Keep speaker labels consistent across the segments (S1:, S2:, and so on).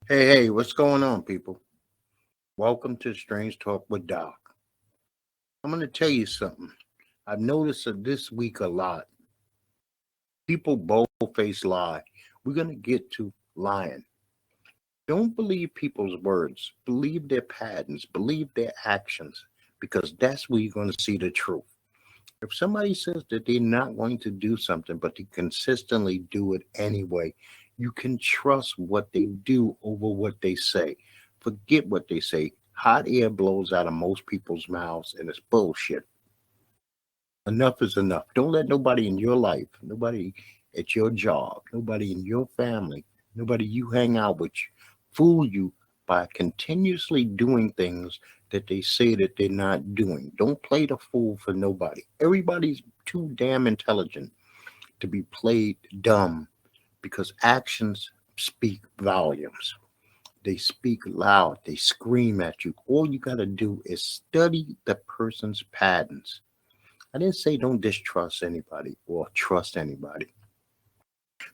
S1: Hey, what's going on, people? Welcome to Strange Talk with Doc. I'm going to tell you something. I've noticed this week a lot. People bold-faced lie. We're going to get to lying. Don't believe people's words. Believe their patterns. Believe their actions, because that's where you're going to see the truth. If somebody says that they're not going to do something, but they consistently do it anyway, you can trust what they do over what they say. Forget what they say. Hot air blows out of most people's mouths, and it's bullshit. Enough is enough. Don't let nobody in your life, nobody at your job, nobody in your family, nobody you hang out with fool you by continuously doing things that they say that they're not doing. Don't play the fool for nobody. Everybody's too damn intelligent to be played dumb because actions speak volumes. They speak loud, they scream at you. All you got to do is study the person's patterns. I didn't say don't distrust anybody or trust anybody,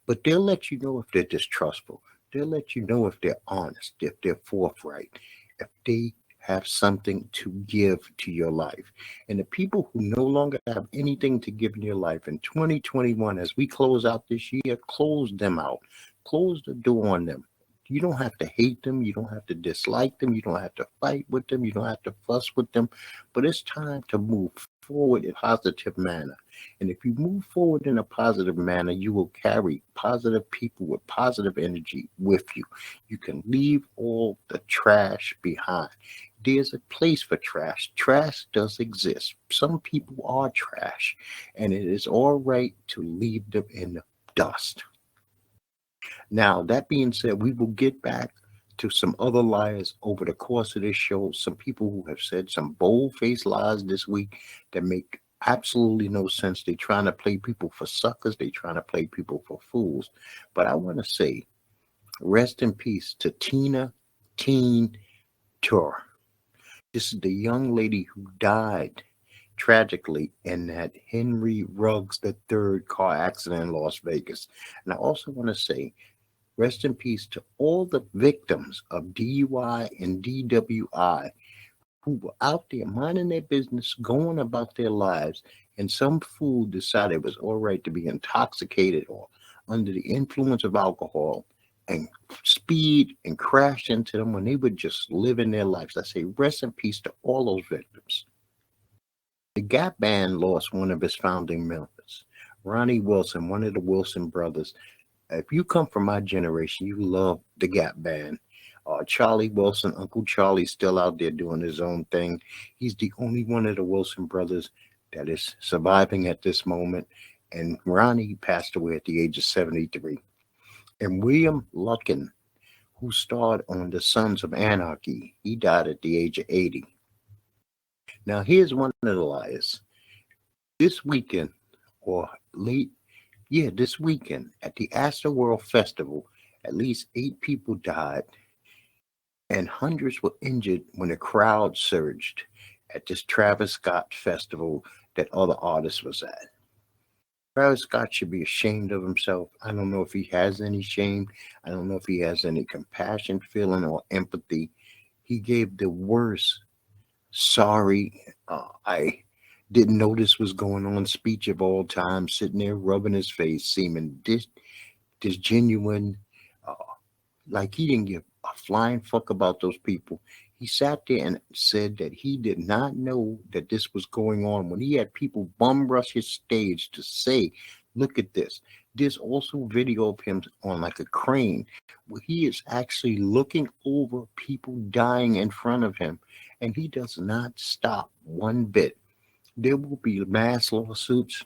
S1: but they'll let you know if they're distrustful. They'll let you know if they're honest, if they're forthright, if they have something to give to your life. And the people who no longer have anything to give in your life in 2021, as we close out this year, close them out. Close the door on them. You don't have to hate them. You don't have to dislike them. You don't have to fight with them. You don't have to fuss with them. But it's time to move forward in a positive manner. And if you move forward in a positive manner, you will carry positive people with positive energy with you. You can leave all the trash behind. There's a place for trash. Trash does exist. Some people are trash, and it is all right to leave them in the dust. Now, that being said, we will get back to some other liars over the course of this show. Some people who have said some bold faced lies this week that make absolutely no sense. They're trying to play people for suckers, they're trying to play people for fools. But I want to say, rest in peace to Teen Tur. This is the young lady who died tragically in that Henry Ruggs III car accident in Las Vegas. And I also want to say, rest in peace to all the victims of DUI and DWI who were out there minding their business, going about their lives, and some fool decided it was all right to be intoxicated or under the influence of alcohol and speed and crash into them when they were just living their lives. I say rest in peace to all those victims. The Gap Band lost one of its founding members, Ronnie Wilson, one of the Wilson brothers. If you come from my generation, you love the Gap Band. Charlie Wilson, Uncle Charlie's still out there doing his own thing. He's the only one of the Wilson brothers that is surviving at this moment. And Ronnie passed away at the age of 73. And William Lucken, who starred on The Sons of Anarchy, he died at the age of 80. Now, here's one of the liars. This weekend, or late this weekend at the Astroworld Festival, at least 8 people died and hundreds were injured when the crowd surged at this Travis Scott festival that other artists was at. Travis Scott should be ashamed of himself. I don't know if he has any shame. I don't know if he has any compassion, feeling, or empathy. He gave the worst sorry, I didn't know this was going on speech of all time, sitting there rubbing his face, seeming this genuine, uh, like he didn't give a flying fuck about those people. He sat there and said that he did not know that this was going on when he had people bum rush his stage to say, look at this. There's also video of him on like a crane where he is actually looking over people dying in front of him, and he does not stop one bit. There will be mass lawsuits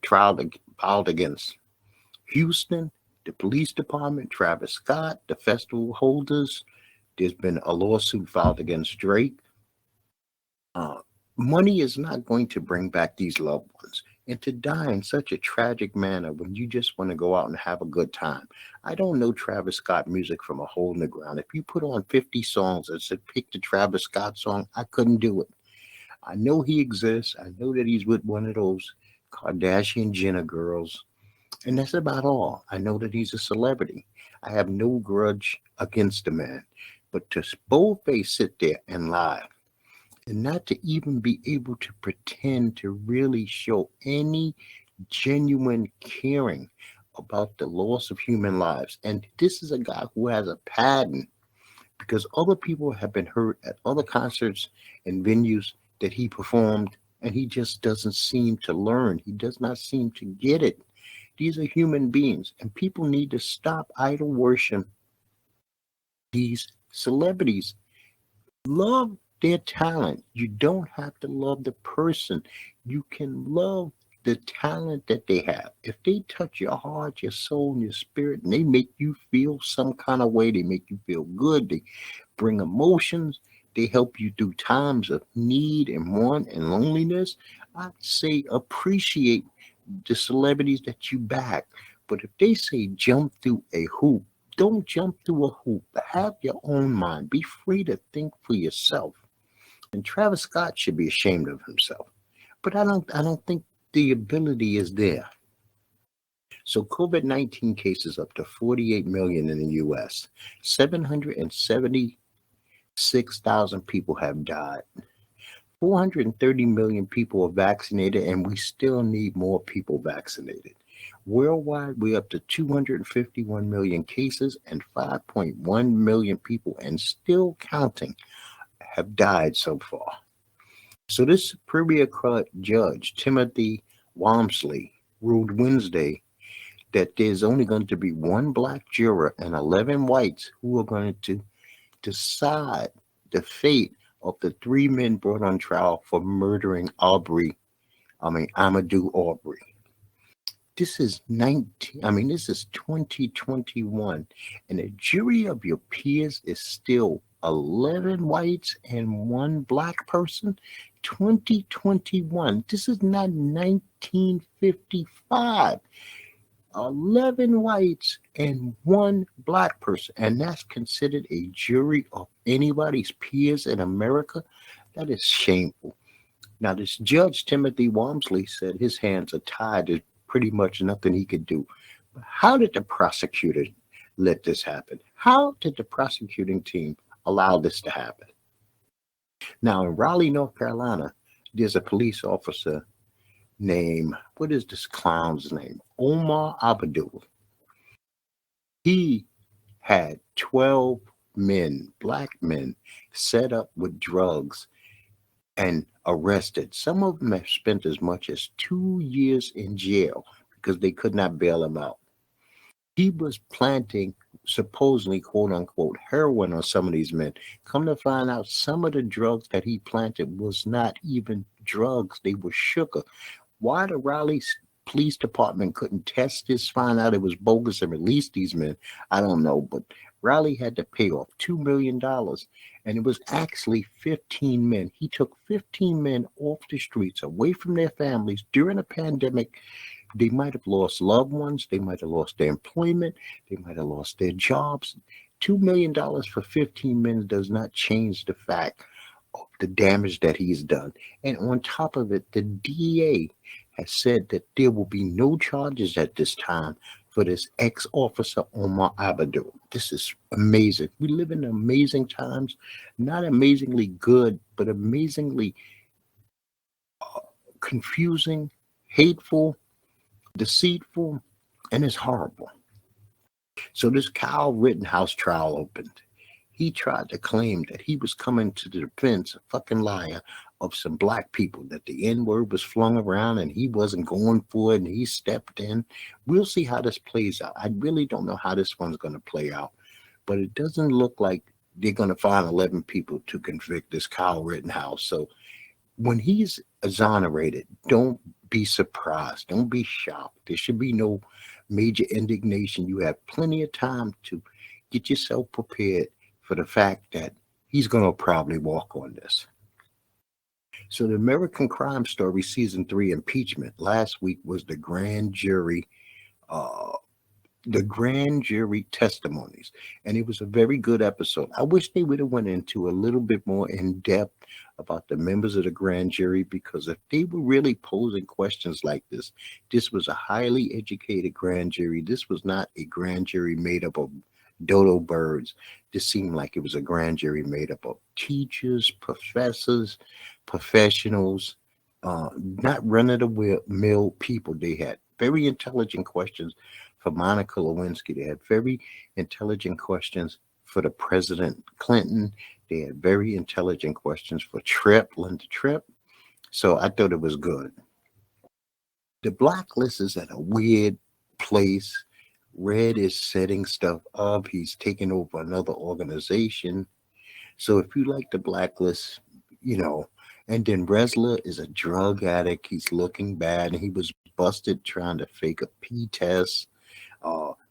S1: filed against Houston, the police department, Travis Scott, the festival holders. There's been a lawsuit filed against Drake. Uh, Money is not going to bring back these loved ones. And to die in such a tragic manner when you just want to go out and have a good time. I don't know Travis Scott music from a hole in the ground. If you put on 50 songs and said pick the Travis Scott song, I couldn't do it. I know he exists. I know that he's with one of those Kardashian Jenner girls. And that's about all. I know that he's a celebrity. I have no grudge against the man. But to boldface sit there and lie, and not to even be able to pretend to really show any genuine caring about the loss of human lives. And this is a guy who has a pattern because other people have been hurt at other concerts and venues that he performed, and he just doesn't seem to learn. He does not seem to get it. These are human beings, and people need to stop idol worship these celebrities. Love their talent. You don't have to love the person. You can love the talent that they have. If they touch your heart, your soul, and your spirit, and they make you feel some kind of way, they make you feel good, they bring emotions, they help you through times of need and want and loneliness, I'd say appreciate the celebrities that you back. But if they say jump through a hoop, don't jump through a hoop. Have your own mind. Be free to think for yourself. And Travis Scott should be ashamed of himself. But I don't think the ability is there. So COVID-19 cases up to 48 million in the US. 776,000 people have died. 430 million people are vaccinated, and we still need more people vaccinated. Worldwide, we're up to 251 million cases, and 5.1 million people, and still counting, have died so far. So this Superior Court Judge, Timothy Walmsley, ruled Wednesday that there's only going to be one black juror and 11 whites who are going to decide the fate of the three men brought on trial for murdering Amadou Aubrey. This is 2021, and a jury of your peers is still 11 whites and one black person. 2021. This is not 1955. 11 whites and one black person, and that's considered a jury of anybody's peers in America. That is shameful. Now, this judge, Timothy Walmsley, said his hands are tied. There's pretty much nothing he could do. But how did the prosecutor let this happen? How did the prosecuting team allow this to happen? Now, in Raleigh, North Carolina, there's a police officer named, what is this clown's name? Omar Abdul. He had 12 men, black men, set up with drugs and arrested. Some of them have spent as much as 2 years in jail because they could not bail him out. He was planting supposedly quote unquote heroin on some of these men. Come to find out, some of the drugs that he planted was not even drugs, they were sugar. Why the Raleigh Police Department couldn't test this, find out it was bogus, and release these men, I don't know. But Raleigh had to pay off $2 million, and it was actually 15 men. He took 15 men off the streets, away from their families during a pandemic. They might have lost loved ones. They might have lost their employment. They might have lost their jobs. $2 million for 15 men does not change the fact of the damage that he's done. And on top of it, the DEA has said that there will be no charges at this time for this ex-officer Omar Abdul. This is amazing. We live in amazing times, not amazingly good, but amazingly confusing, hateful, deceitful, and it's horrible. So this Kyle Rittenhouse trial opened. He tried to claim that he was coming to the defense, a fucking liar, of some black people, that the N-word was flung around and he wasn't going for it and he stepped in. We'll see how this plays out. I really don't know how this one's going to play out, but it doesn't look like they're going to find 11 people to convict this Kyle Rittenhouse. So when he's exonerated, don't be surprised. Don't be shocked. There should be no major indignation. You have plenty of time to get yourself prepared for the fact that he's going to probably walk on this. So the American Crime Story Season 3 impeachment last week was the grand jury the grand jury testimonies, and it was a very good episode. I wish they would have went into a little bit more in depth about the members of the grand jury, because if they were really posing questions like this was a highly educated grand jury. This was not a grand jury made up of dodo birds. This seemed like it was a grand jury made up of teachers, professors, professionals, not run of the mill people. They had very intelligent questions for Monica Lewinsky. They had very intelligent questions for the President Clinton. They had very intelligent questions for Linda Tripp. So I thought it was good. The blacklist is at a weird place. Red is setting stuff up. He's taking over another organization. So if you like the blacklist, and then Resler is a drug addict. He's looking bad, and he was busted trying to fake a P test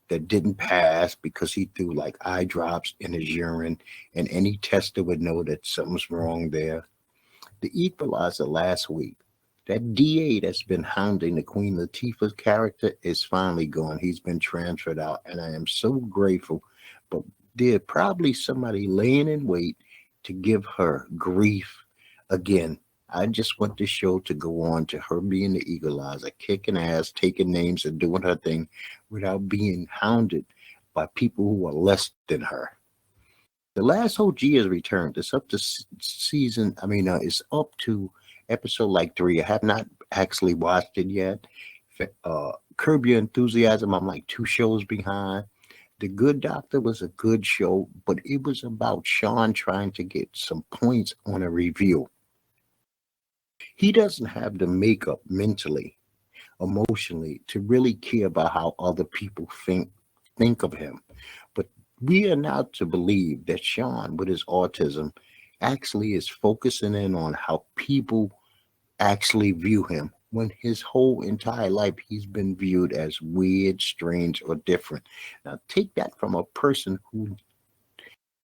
S1: that didn't pass because he threw like eye drops in his urine, and any tester would know that something's wrong there. The Equalizer last week, that DA that's been hounding the Queen Latifah's character is finally gone. He's been transferred out, and I am so grateful. But there's probably somebody laying in wait to give her grief again. I just want this show to go on to her being the equalizer, kicking ass, taking names, and doing her thing without being hounded by people who are less than her. The Last OG has returned. It's up to it's up to episode like 3. I have not actually watched it yet. Curb Your Enthusiasm, I'm like 2 shows behind. The Good Doctor was a good show, but it was about Sean trying to get some points on a review. He doesn't have the makeup mentally, emotionally, to really care about how other people think of him. But we are now to believe that Sean, with his autism, actually is focusing in on how people actually view him, when his whole entire life he's been viewed as weird, strange, or different. Now take that from a person whose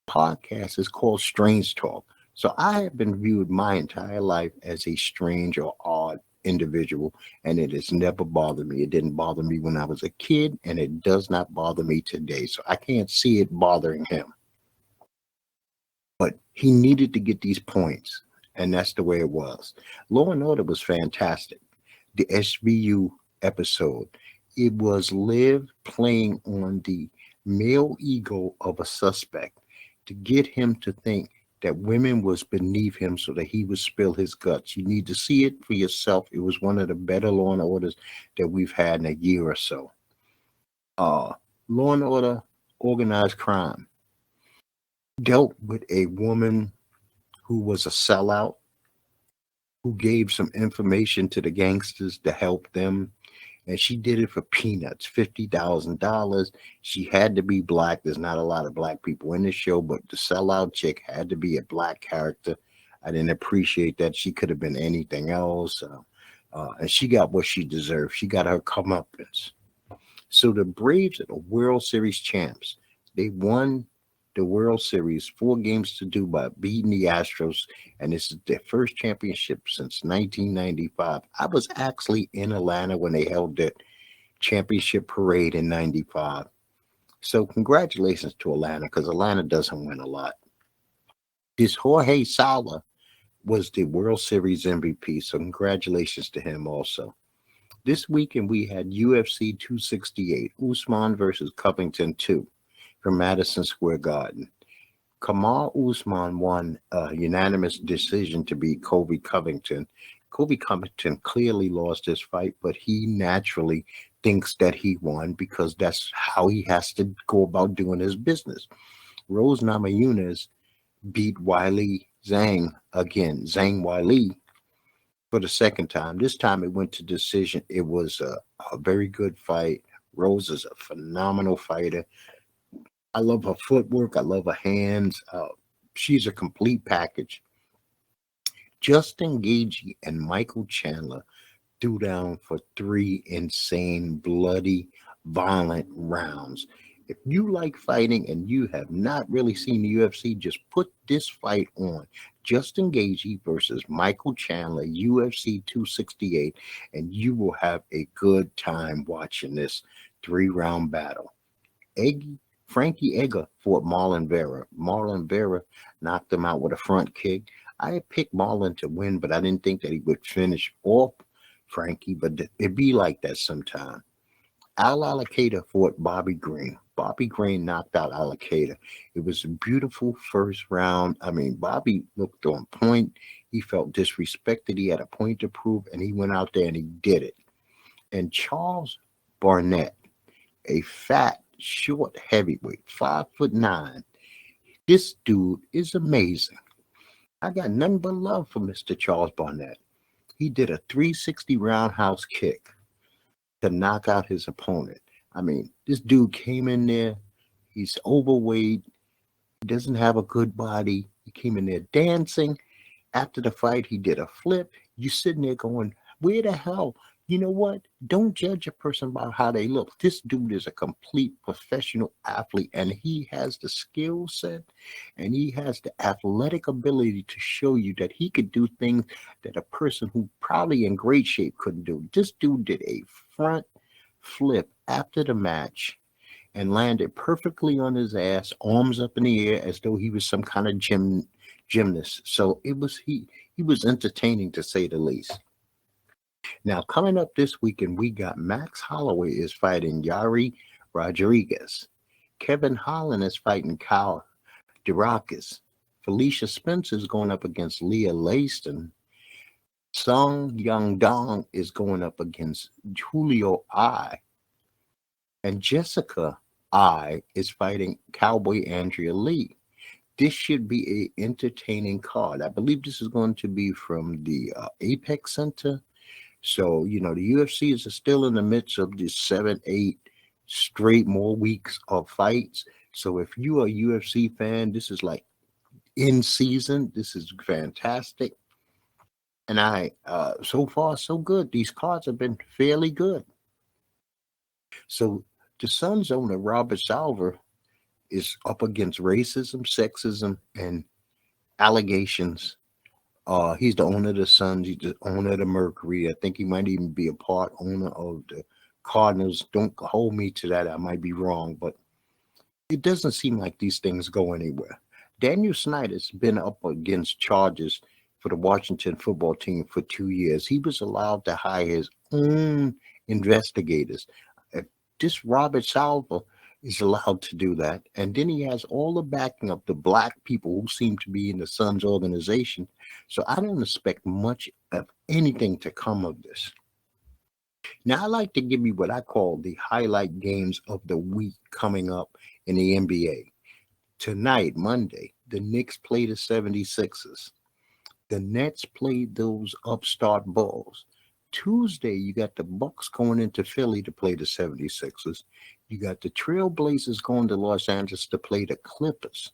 S1: podcast is called Strange Talk. So I have been viewed my entire life as a strange or odd individual, and it has never bothered me. It didn't bother me when I was a kid, and it does not bother me today. So I can't see it bothering him. But he needed to get these points, and that's the way it was. Law and Order was fantastic. The SVU episode, it was Liv playing on the male ego of a suspect to get him to think that women was beneath him so that he would spill his guts. You need to see it for yourself. It was one of the better Law and Orders that we've had in a year or so. Law and Order Organized Crime dealt with a woman who was a sellout, who gave some information to the gangsters to help them. And she did it for peanuts, $50,000. She had to be black. There's not a lot of black people in the show, but the sellout chick had to be a black character. I didn't appreciate that. She could have been anything else. And she got what she deserved. She got her comeuppance. So the Braves are the World Series champs. They won the World Series 4 games to 2 by beating the Astros, and this is their first championship since 1995. I was actually in Atlanta when they held that championship parade in 95. So congratulations to Atlanta, because Atlanta doesn't win a lot. This Jorge Sala was the World Series MVP, so congratulations to him also. This weekend we had UFC 268, Usman versus Covington 2. From Madison Square Garden. Kamal Usman won a unanimous decision to beat Colby Covington. Colby Covington clearly lost this fight, but he naturally thinks that he won because that's how he has to go about doing his business. Rose Namajunas beat Wiley Zhang again, Zhang Wiley, for the second time. This time it went to decision. It was a very good fight. Rose is a phenomenal fighter. I love her footwork. I love her hands. She's a complete package. Justin Gaethje and Michael Chandler threw down for 3 insane, bloody, violent rounds. If you like fighting and you have not really seen the UFC, just put this fight on. Justin Gaethje versus Michael Chandler, UFC 268, and you will have a good time watching this 3-round battle. Frankie Edgar fought Marlon Vera. Marlon Vera knocked him out with a front kick. I had picked Marlon to win, but I didn't think that he would finish off Frankie, but it be like that sometime. Al Alligator fought Bobby Green. Bobby Green knocked out Alligator. It was a beautiful first round. I mean, Bobby looked on point. He felt disrespected. He had a point to prove, and he went out there and he did it. And Charles Barnett, a fat, short heavyweight, 5'9". This dude is amazing. I got nothing but love for Mr. Charles Barnett. He did a 360 roundhouse kick to knock out his opponent. I mean, this dude came in there. He's overweight. He doesn't have a good body. He came in there dancing. After the fight, he did a flip. You sitting there going, where the hell? You know what? Don't judge a person by how they look. This dude is a complete professional athlete, and he has the skill set and he has the athletic ability to show you that he could do things that a person who probably in great shape couldn't do. This dude did a front flip after the match and landed perfectly on his ass, arms up in the air as though he was some kind of gymnast. So he was entertaining, to say the least. Now, coming up this weekend, we got Max Holloway is fighting Yari Rodriguez. Kevin Holland is fighting Kyle DeRocas. Felicia Spencer is going up against Leah Layston. Sung Young Dong is going up against Julio I. And Jessica I is fighting Cowboy Andrea Lee. This should be an entertaining card. I believe this is going to be from the Apex Center. So, the UFC is still in the midst of this 7-8 straight more weeks of fights. So if you are a UFC fan, this is like in season. This is fantastic. And so far, so good. These cards have been fairly good. So the Suns owner, Robert Salver, is up against racism, sexism, and allegations. He's the owner of the Suns. He's the owner of the Mercury. I think he might even be a part owner of the Cardinals. Don't hold me to that. I might be wrong, but it doesn't seem like these things go anywhere. Daniel Snyder's been up against charges for the Washington football team for 2 years. He was allowed to hire his own investigators. This Robert Salver is allowed to do that. And then he has all the backing of the black people who seem to be in the Suns organization. So I don't expect much of anything to come of this. Now, I like to give you what I call the highlight games of the week coming up in the NBA. Tonight, Monday, the Knicks play the 76ers. The Nets played those upstart Bulls. Tuesday, you got the Bucks going into Philly to play the 76ers. You got the Trailblazers going to Los Angeles to play the Clippers.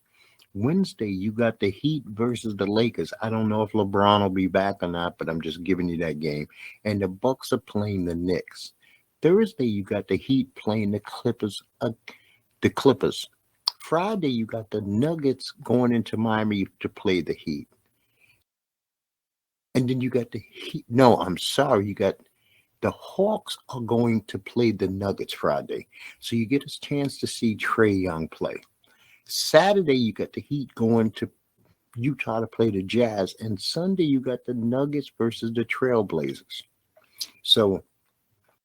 S1: Wednesday, you got the Heat versus the Lakers. I don't know if LeBron will be back or not, but I'm just giving you that game. And the Bucks are playing the Knicks. Thursday, you got the Heat playing the Clippers. Friday, you got the Nuggets going into Miami to play the Heat. And then you got the Heat. No, I'm sorry. You got the Hawks are going to play the Nuggets Friday. So you get a chance to see Trae Young play. Saturday, you got the Heat going to Utah to play the Jazz. And Sunday, you got the Nuggets versus the Trailblazers. So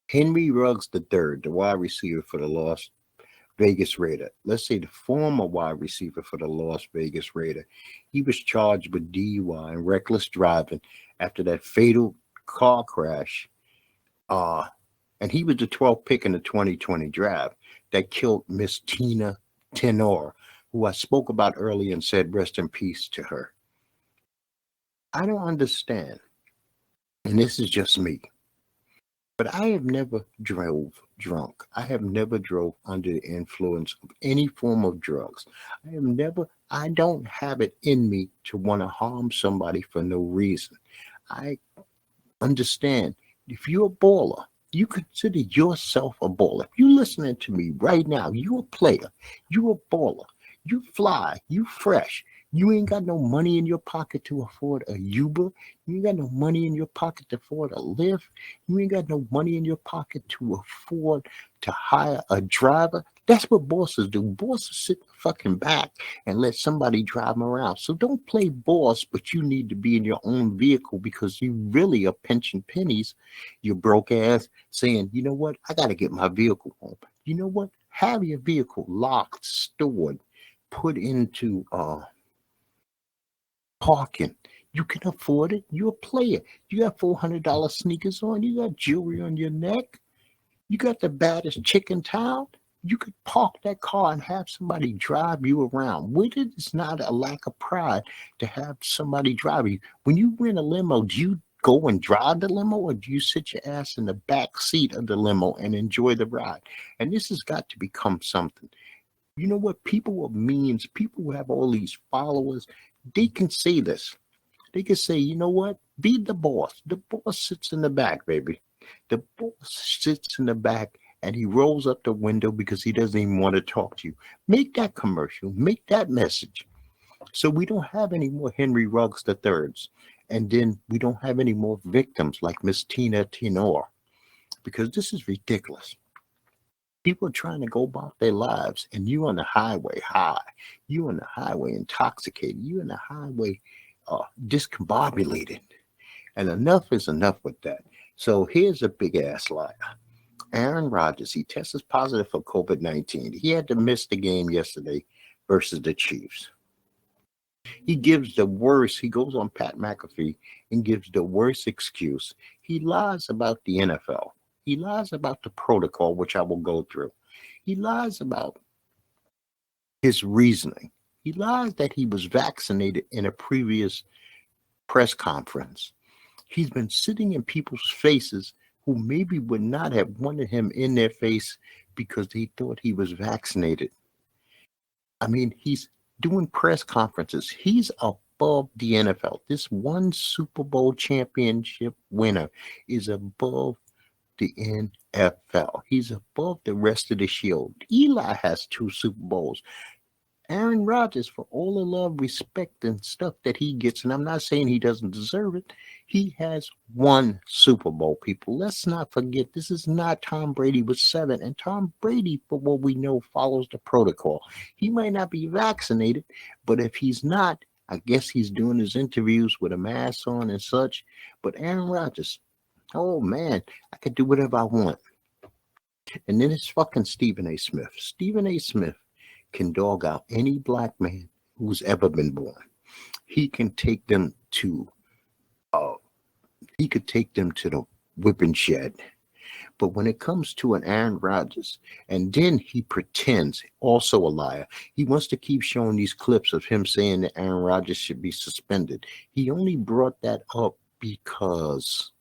S1: Henry Ruggs III, the wide receiver for the Las Vegas Raider. Let's say the former wide receiver for the Las Vegas Raider. He was charged with DUI and reckless driving after that fatal car crash. And he was the 12th pick in the 2020 draft that killed Miss Tina Tenor, who I spoke about earlier and said rest in peace to her. I don't understand, and this is just me, but I have never drove drunk. I have never drove under the influence of any form of drugs. I don't have it in me to want to harm somebody for no reason. I understand if you're a baller, you consider yourself a baller. If you're listening to me right now, you're a player, you're a baller, you fly, you fresh. You ain't got no money in your pocket to afford a Uber. You ain't got no money in your pocket to afford a Lyft. You ain't got no money in your pocket to afford to hire a driver. That's what bosses do. Bosses sit in the fucking back and let somebody drive them around. So don't play boss, but you need to be in your own vehicle because you really are pinching pennies, you broke ass, saying, you know what, I got to get my vehicle home. You know what? Have your vehicle locked, stored, put into parking. You can afford it. You're a player. You got $400 sneakers on. You got jewelry on your neck. You got the baddest chick in town. You could park that car and have somebody drive you around. It's not a lack of pride to have somebody drive you. When you rent a limo, do you go and drive the limo, or do you sit your ass in the back seat of the limo and enjoy the ride? And this has got to become something. You know what? People of means, people who have all these followers, they can say this. They can say, you know what? Be the boss. The boss sits in the back, baby. The boss sits in the back and he rolls up the window because he doesn't even want to talk to you. Make that commercial. Make that message. So we don't have any more Henry Ruggs the thirds. And then we don't have any more victims like Miss Tina Tenor, because this is ridiculous. People are trying to go about their lives, and you on the highway high. You on the highway intoxicated. You on the highway discombobulated. And enough is enough with that. So here's a big ass liar. Aaron Rodgers, he tested positive for COVID-19. He had to miss the game yesterday versus the Chiefs. He gives the worst. He goes on Pat McAfee and gives the worst excuse. He lies about the NFL. He lies about the protocol, which I will go through. He lies about his reasoning. He lies that he was vaccinated in a previous press conference. He's been sitting in people's faces who maybe would not have wanted him in their face because they thought he was vaccinated. I mean, he's doing press conferences. He's above the NFL. This one Super Bowl championship winner is above the NFL. He's above the rest of the shield. Eli has 2 Super Bowls. Aaron Rodgers, for all the love, respect, and stuff that he gets, and I'm not saying he doesn't deserve it, he has 1 Super Bowl, people. Let's not forget, this is not Tom Brady with 7, and Tom Brady, for what we know, follows the protocol. He might not be vaccinated, but if he's not, I guess he's doing his interviews with a mask on and such. But Aaron Rodgers, oh man, I could do whatever I want. And then it's fucking Stephen A. Smith. Stephen A. Smith can dog out any black man who's ever been born. He can take them to the whipping shed. But when it comes to an Aaron Rodgers, and then he pretends, also a liar, he wants to keep showing these clips of him saying that Aaron Rodgers should be suspended. He only brought that up because,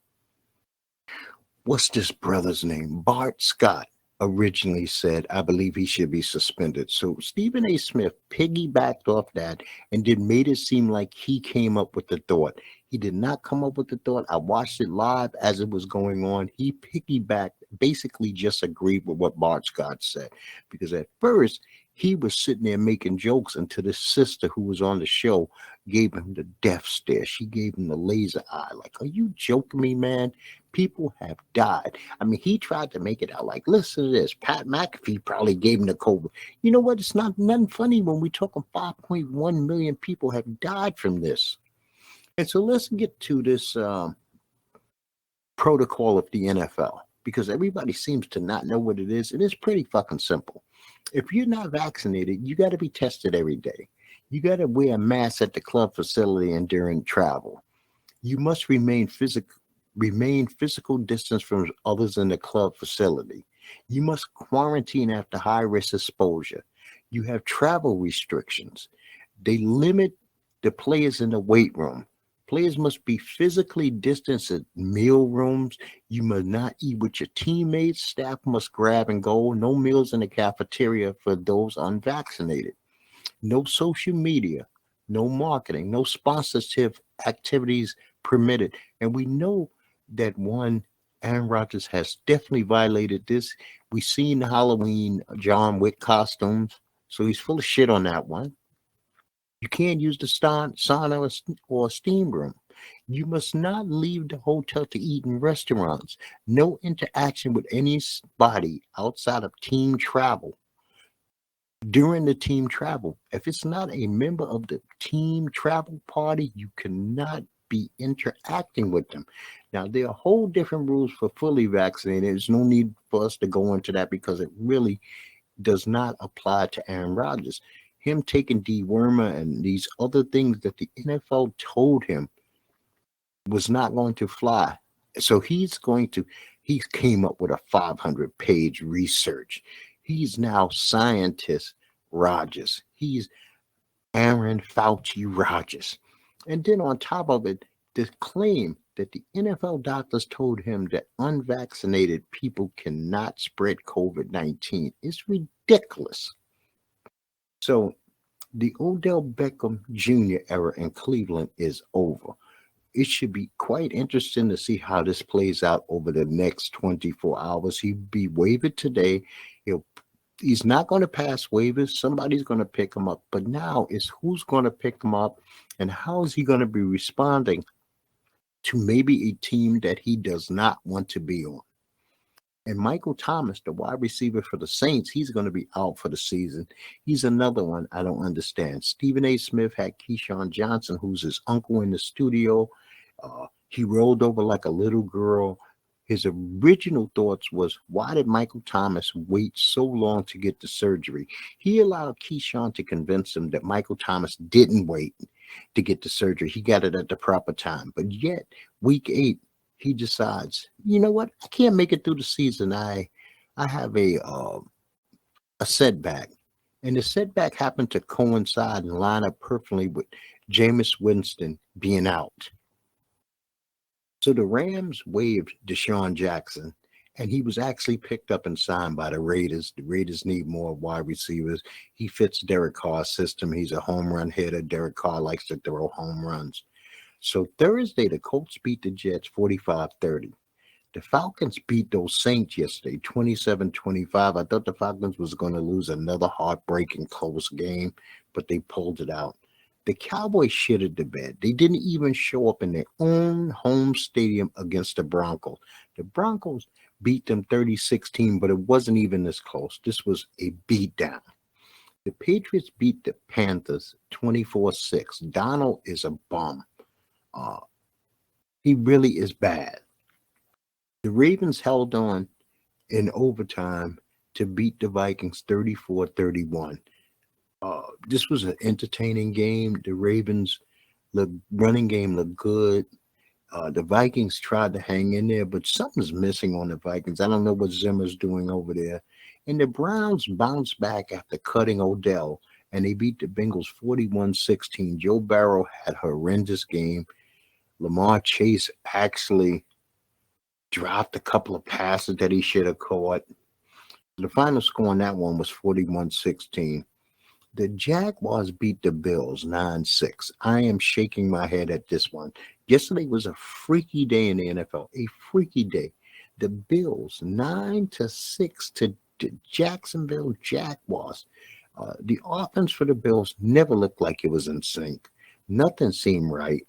S1: what's this brother's name? Bart Scott originally said, I believe he should be suspended. So Stephen A. Smith piggybacked off that and then made it seem like he came up with the thought. He did not come up with the thought. I watched it live as it was going on. He piggybacked, basically just agreed with what Bart Scott said. Because at first, he was sitting there making jokes until his sister who was on the show gave him the death stare. She gave him the laser eye. Like, are you joking me, man? People have died. I mean, he tried to make it out like, listen to this. Pat McAfee probably gave him the COVID. You know what? It's not nothing funny when we're talking 5.1 million people have died from this. And so let's get to this protocol of the NFL, because everybody seems to not know what it is. It is pretty fucking simple. If you're not vaccinated, you got to be tested every day. You got to wear a mask at the club facility and during travel. You must remain physical distance from others in the club facility. You must quarantine after high-risk exposure. You have travel restrictions. They limit the players in the weight room. Players must be physically distanced at meal rooms. You must not eat with your teammates. Staff must grab and go. No meals in the cafeteria for those unvaccinated. No social media, no marketing, no sponsorship activities permitted. And we know that Aaron Rodgers has definitely violated this. We've seen the Halloween John Wick costumes, so he's full of shit on that one. You can't use the sauna or steam room. You must not leave the hotel to eat in restaurants. No interaction with anybody outside of team travel. during the team travel. If it's not a member of the team travel party, you cannot be interacting with them. Now, there are whole different rules for fully vaccinated. There's no need for us to go into that because it really does not apply to Aaron Rodgers. Him taking dewormer and these other things that the NFL told him was not going to fly. So he came up with a 500-page research. He's now scientist Rodgers. He's Aaron Fauci Rodgers. And then on top of it, the claim that the NFL doctors told him that unvaccinated people cannot spread COVID-19 is ridiculous. So the Odell Beckham Jr. era in Cleveland is over. It should be quite interesting to see how this plays out over the next 24 hours. He'll be waived today. He's not going to pass waivers. Somebody's going to pick him up. But now it's who's going to pick him up and how is he going to be responding to maybe a team that he does not want to be on. And Michael Thomas, the wide receiver for the Saints, he's going to be out for the season. He's another one I don't understand. Stephen A. Smith had Keyshawn Johnson, who's his uncle, in the studio. He rolled over like a little girl. His original thoughts was, why did Michael Thomas wait so long to get the surgery? He allowed Keyshawn to convince him that Michael Thomas didn't wait to get the surgery. He got it at the proper time. But yet, week 8, he decides, you know what? I can't make it through the season. I have a setback. And the setback happened to coincide and line up perfectly with Jameis Winston being out. So the Rams waived Deshaun Jackson, and he was actually picked up and signed by the Raiders. The Raiders need more wide receivers. He fits Derek Carr's system. He's a home run hitter. Derek Carr likes to throw home runs. So Thursday, the Colts beat the Jets 45-30. The Falcons beat those Saints yesterday 27-25. I thought the Falcons was going to lose another heartbreaking close game, but they pulled it out. The Cowboys shitted the bed. They didn't even show up in their own home stadium against the Broncos. The Broncos beat them 30-16, but it wasn't even this close. This was a beatdown. The Patriots beat the Panthers 24-6. Donald is a bum. He really is bad. The Ravens held on in overtime to beat the Vikings 34-31. This was an entertaining game. The Ravens' running game looked good. The Vikings tried to hang in there, but something's missing on the Vikings. I don't know what Zimmer's doing over there. And the Browns bounced back after cutting Odell, and they beat the Bengals 41-16. Joe Burrow had a horrendous game. Lamar Chase actually dropped a couple of passes that he should have caught. The final score on that one was 41-16. The Jaguars beat the Bills 9-6. I am shaking my head at this one. Yesterday was a freaky day in the NFL, a freaky day. The Bills 9-6 to the Jacksonville Jaguars. The offense for the Bills never looked like it was in sync. Nothing seemed right.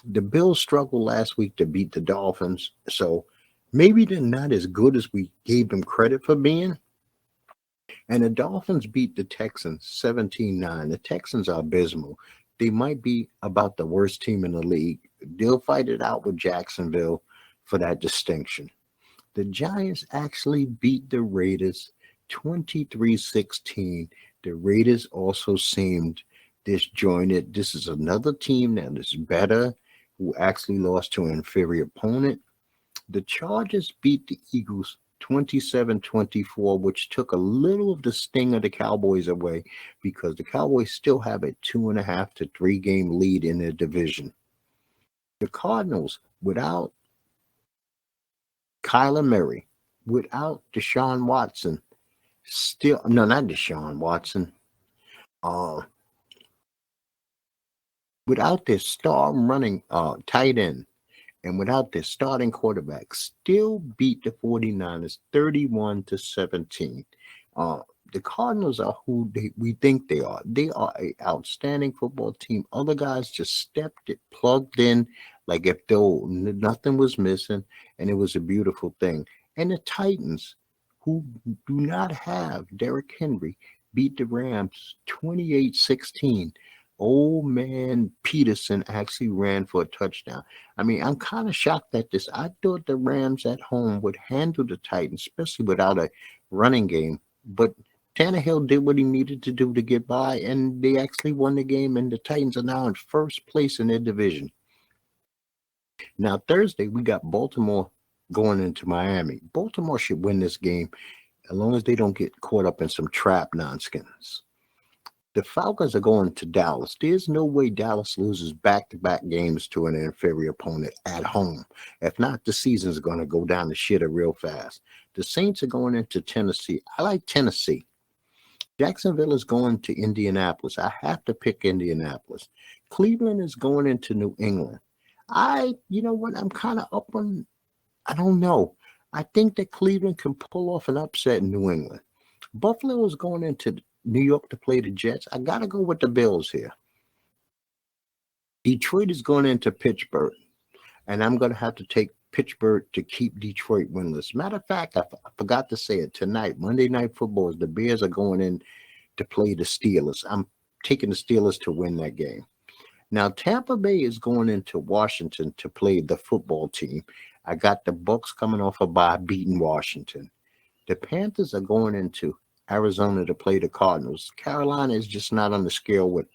S1: The Bills struggled last week to beat the Dolphins, so maybe they're not as good as we gave them credit for being. And the Dolphins beat the Texans 17-9. The Texans are abysmal. They might be about the worst team in the league. They'll fight it out with Jacksonville for that distinction. The Giants actually beat the Raiders 23-16. The Raiders also seemed disjointed. This is another team that is better, who actually lost to an inferior opponent. The Chargers beat the Eagles 27-24, which took a little of the sting of the Cowboys away because the Cowboys still have a 2.5 to 3 game lead in their division. The Cardinals, without Kyler Murray, without Deshaun Watson, not Deshaun Watson, without their star running tight end, and without their starting quarterback, still beat the 49ers 31-17. The Cardinals are who we think they are. They are an outstanding football team. Other guys just stepped it, plugged in, like if though nothing was missing, and it was a beautiful thing. And the Titans, who do not have Derrick Henry, beat the Rams 28-16. Old man Peterson actually ran for a touchdown. I mean, I'm kind of shocked at this. I thought the Rams at home would handle the Titans, especially without a running game. But Tannehill did what he needed to do to get by, and they actually won the game, and the Titans are now in first place in their division. Now, Thursday, we got Baltimore going into Miami. Baltimore should win this game as long as they don't get caught up in some trap nonsense. The Falcons are going to Dallas. There's no way Dallas loses back-to-back games to an inferior opponent at home. If not, the season's going to go down the shitter real fast. The Saints are going into Tennessee. I like Tennessee. Jacksonville is going to Indianapolis. I have to pick Indianapolis. Cleveland is going into New England. You know what? I'm kind of up on, I don't know. I think that Cleveland can pull off an upset in New England. Buffalo is going into New York to play the Jets. I got to go with the Bills here. Detroit is going into Pittsburgh, and I'm going to have to take Pittsburgh to keep Detroit winless. Matter of fact, I forgot to say it tonight. Monday Night Football, the Bears are going in to play the Steelers. I'm taking the Steelers to win that game. Now, Tampa Bay is going into Washington to play the football team. I got the Bucks coming off a bye beating Washington. The Panthers are going into Arizona to play the Cardinals. Carolina is just not on the scale with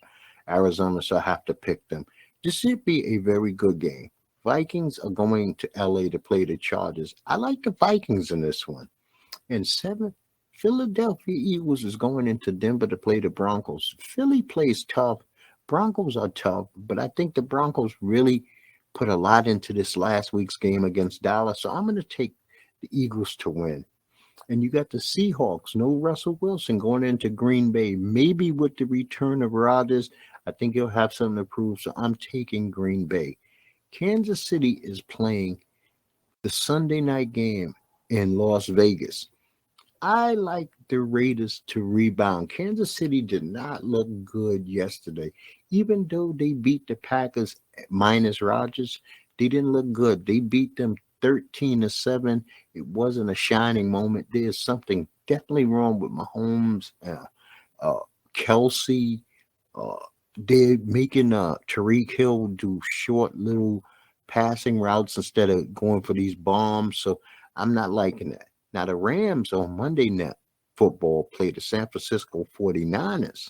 S1: Arizona, so I have to pick them. This should be a very good game. Vikings are going to LA to play the Chargers. I like the Vikings in this one. And 7, Philadelphia Eagles is going into Denver to play the Broncos. Philly plays tough. Broncos are tough, but I think the Broncos really put a lot into this last week's game against Dallas, so I'm going to take the Eagles to win. And you got the Seahawks, no Russell Wilson, going into Green Bay. Maybe with the return of Rodgers, I think he'll have something to prove, so I'm taking Green Bay. Kansas City is playing the Sunday night game in Las Vegas. I like the Raiders to rebound. Kansas City did not look good yesterday. Even though they beat the Packers minus Rodgers, they didn't look good. They beat them 13-7. It wasn't a shining moment. There's something definitely wrong with Mahomes, Kelsey. They're making Tariq Hill do short little passing routes instead of going for these bombs. So I'm not liking that. Now, the Rams on Monday Night Football play the San Francisco 49ers.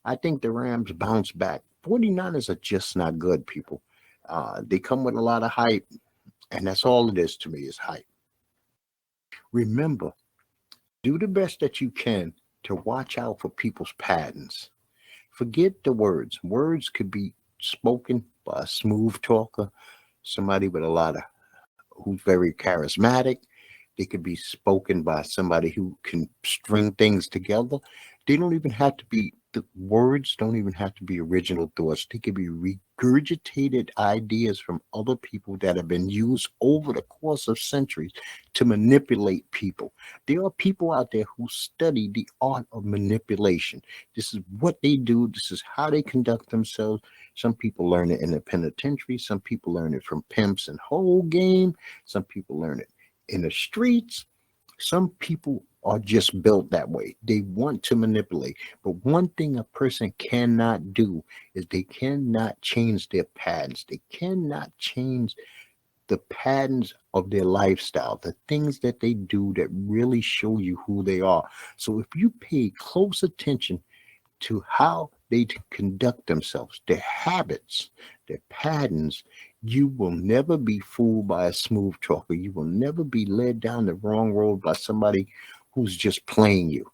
S1: I think the Rams bounce back. 49ers are just not good, people. They come with a lot of hype, and that's all it is to me is hype. Remember, do the best that you can to watch out for people's patterns. Forget the words. Words could be spoken by a smooth talker, somebody with a lot of, who's very charismatic. They could be spoken by somebody who can string things together. They don't even have to be, the words don't even have to be original thoughts. They could be regurgitated ideas from other people that have been used over the course of centuries to manipulate people. There are people out there who study the art of manipulation. This is what they do. This is how they conduct themselves. Some people learn it in the penitentiary. Some people learn it from pimps and whole game. Some people learn it in the streets. Some people are just built that way. They want to manipulate. But one thing a person cannot do is they cannot change their patterns. They cannot change the patterns of their lifestyle, the things that they do that really show you who they are. So if you pay close attention to how they conduct themselves, their habits, their patterns, you will never be fooled by a smooth talker. You will never be led down the wrong road by somebody who's just playing you.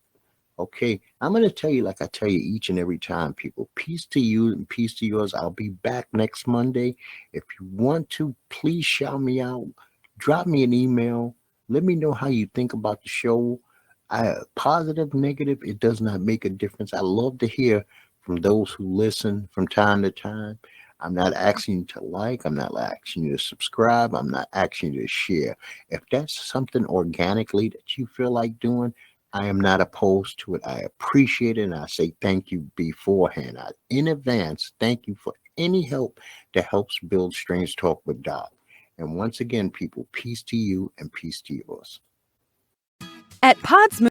S1: Okay, I'm going to tell you like I tell you each and every time, people. Peace to you and peace to yours. I'll be back next Monday. If you want to, please shout me out. Drop me an email. Let me know how you think about the show. Positive, negative, it does not make a difference. I love to hear from those who listen from time to time. I'm not asking you to like. I'm not asking you to subscribe. I'm not asking you to share. If that's something organically that you feel like doing, I am not opposed to it. I appreciate it, and I say thank you beforehand. In advance, thank you for any help that helps build Strange Talk with Doc. And once again, people, peace to you and peace to yours.
S2: At Podsmith,